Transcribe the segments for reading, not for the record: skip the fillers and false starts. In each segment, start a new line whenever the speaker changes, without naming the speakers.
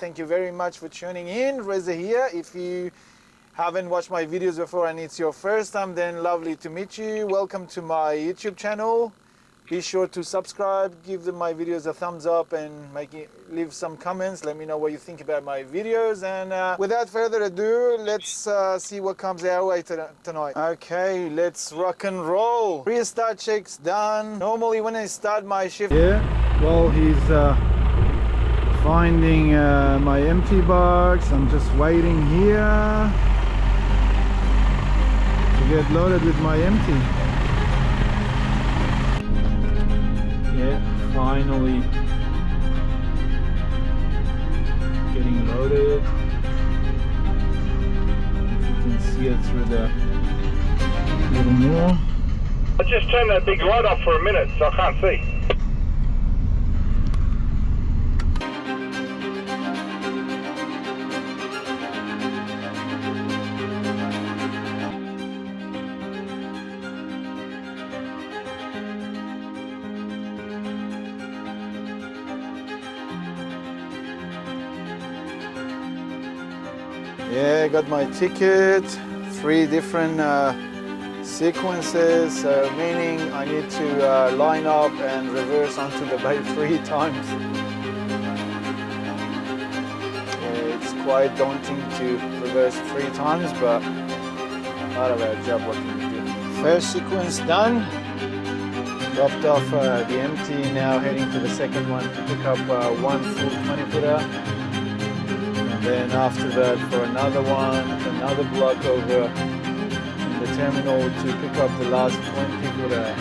Thank you very much for tuning in. Reza here. If you haven't watched my videos before and it's your first time, then lovely to meet you. Welcome to my YouTube channel. Be sure to subscribe, give my videos a thumbs up, and leave some comments. Let me know what you think about my videos. And without further ado, let's see what comes our way tonight. Okay, let's rock and roll. Restart checks done. Normally when I start my shift... Yeah, well, he's finding my empty box. I'm just waiting here to get loaded with my empty. Yeah, finally getting loaded. If you can see it through the little more.
I just turned that big light off for a minute, so I can't see.
Yeah, got my ticket, 3 different sequences, meaning I need to line up and reverse onto the bay 3 times. Yeah, it's quite daunting to reverse 3 times, but part of our job, what can we do? First sequence done, dropped off the empty, now heading to the second one to pick up one full 20-footer. Then after that for another one, another block over in the terminal to pick up the last 20-footer.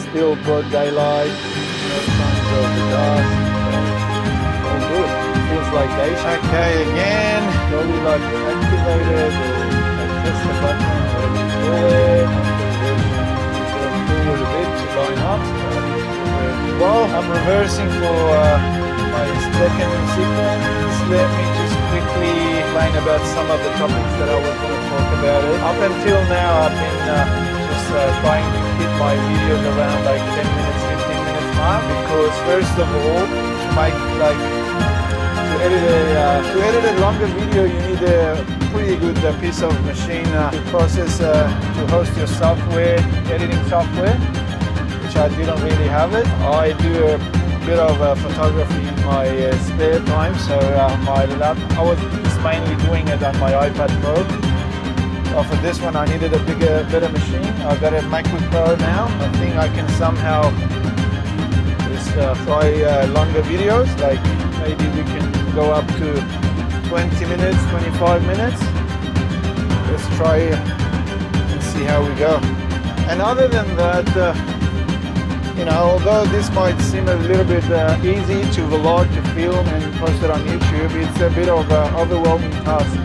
Still broad daylight, no signs of the dark, so all good. Feels like day shift. Okay, again, slowly like activated, I press the button, ready to pull it, pull it a bit to line up. Well, I'm reversing for my second sequence. Let me just quickly explain about some of the topics that I was going to talk about. Up until now, I've been just trying to keep my videos around like 10 minutes, 15 minutes mark, because first of all, to edit a longer video, you need a pretty good piece of machine to process, to host your software, editing software, which I didn't really have it. I do a bit of photography in my spare time, so I was just mainly doing it on my iPad Pro. For this one I needed a better machine. I've got a MacBook Pro now. I think I can somehow just try longer videos, like maybe we can go up to 20 minutes, 25 minutes. Let's try and see how we go. And other than that, you know, although this might seem a little bit easy to vlog, to film and post it on YouTube, it's a bit of an overwhelming task.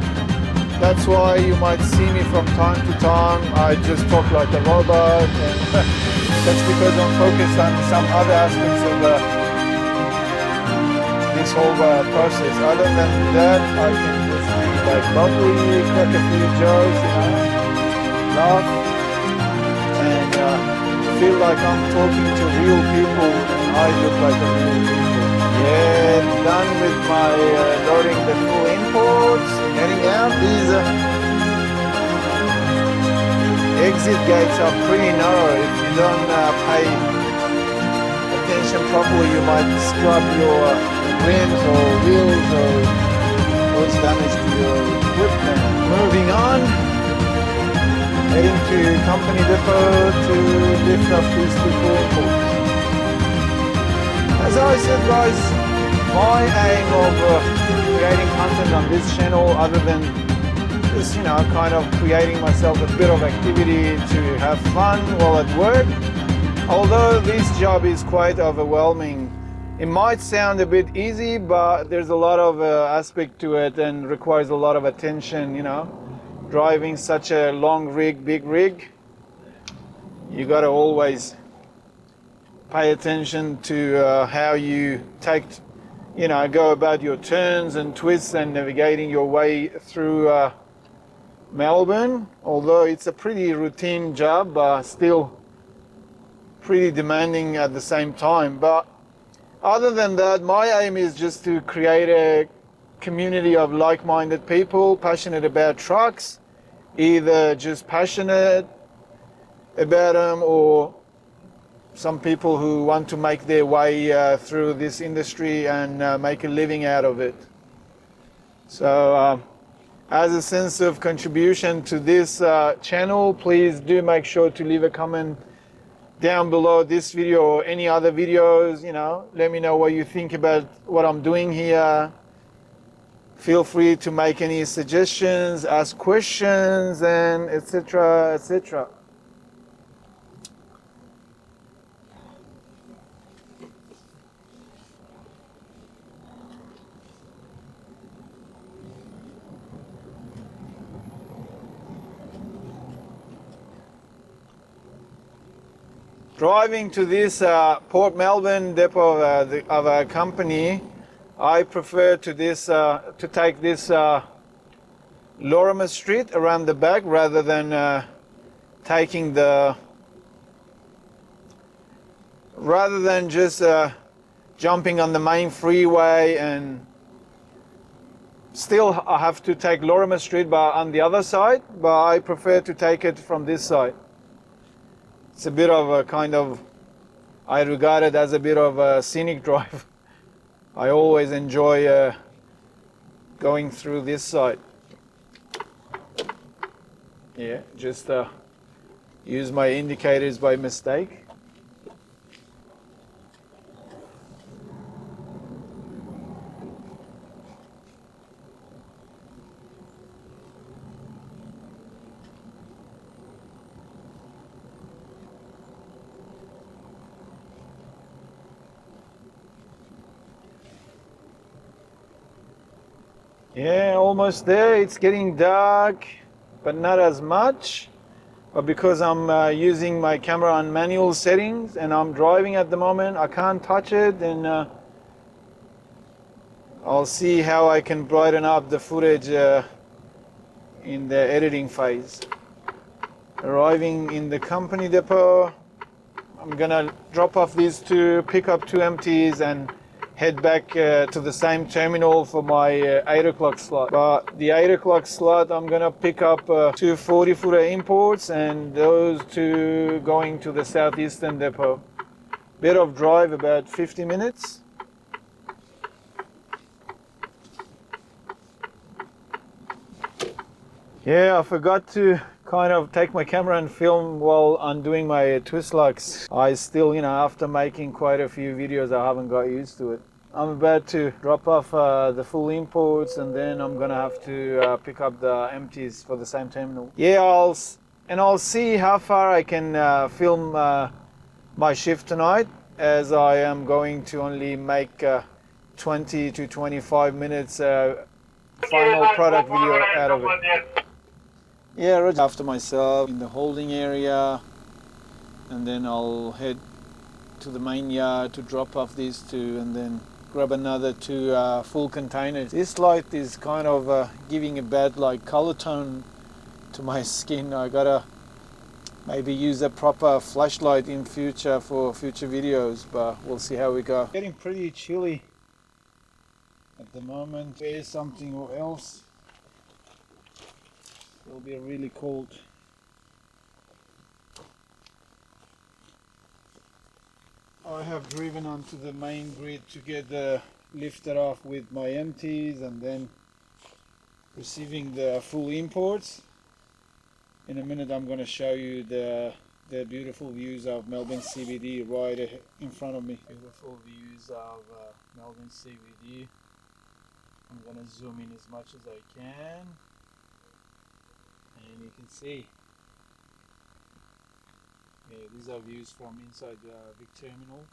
That's why you might see me from time to time, I just talk like a robot, and that's because I'm focused on some other aspects of this whole process. Other than that, I can just be like bubbly, crack a few jokes, you know, laugh, and feel like I'm talking to real people and I look like a real people. Yeah, done with my loading the full imports, heading out. These exit gates are pretty narrow. If you don't pay attention properly, you might scrub your rims or wheels or cause damage to your equipment. Moving on. Heading to company depot to lift up these 2 full imports. As I said, guys, my aim of creating content on this channel, other than just, you know, kind of creating myself a bit of activity to have fun while at work, although this job is quite overwhelming. It might sound a bit easy, but there's a lot of aspect to it and requires a lot of attention, you know. Driving such a long rig, big rig, you got to always pay attention to how you go about your turns and twists and navigating your way through Melbourne. Although it's a pretty routine job, still pretty demanding at the same time. But Other than that, my aim is just to create a community of like-minded people passionate about trucks, either just passionate about them or some people who want to make their way through this industry and make a living out of it. So as a sense of contribution to this channel, please do make sure to leave a comment down below this video or any other videos. Let me know what you think about what I'm doing here. Feel free to make any suggestions, ask questions, and etc., etc. Driving to this Port Melbourne depot of our company, I prefer to take this Lorimer Street around the back rather than taking just jumping on the main freeway, and still I have to take Lorimer Street but on the other side, but I prefer to take it from this side. It's a bit of a I regard it as a bit of a scenic drive. I always enjoy going through this side. Yeah, just use my indicators by mistake. Yeah, almost there. It's getting dark, but not as much. But because I'm using my camera on manual settings and I'm driving at the moment, I can't touch it, and I'll see how I can brighten up the footage in the editing phase. Arriving in the company depot, I'm gonna drop off these two, pick up two empties, and head back to the same terminal for my 8 o'clock slot. But the 8 o'clock slot, I'm gonna pick up two 40-footer imports, and those two going to the southeastern depot. Bit of drive, about 50 minutes. Yeah, I forgot to kind of take my camera and film while I'm doing my twist locks. I still, after making quite a few videos, I haven't got used to it. I'm about to drop off the full imports, and then I'm gonna have to pick up the empties for the same terminal. Yeah, I'll see how far I can film my shift tonight, as I am going to only make 20 to 25 minutes final product video out of it. Yeah, right after myself in the holding area, and then I'll head to the main yard to drop off these two, and then grab another two full containers. This light is kind of giving a bad color tone to my skin. I gotta maybe use a proper flashlight in future for future videos, but we'll see how we go. Getting pretty chilly at the moment. Wear something or else it'll be really cold. I have driven onto the main grid to get lifted off with my empties, and then receiving the full imports. In a minute I'm going to show you the beautiful views of Melbourne CBD right in front of me. Beautiful views of Melbourne CBD. I'm going to zoom in as much as I can, and you can see. Yeah, these are views from inside the big terminal.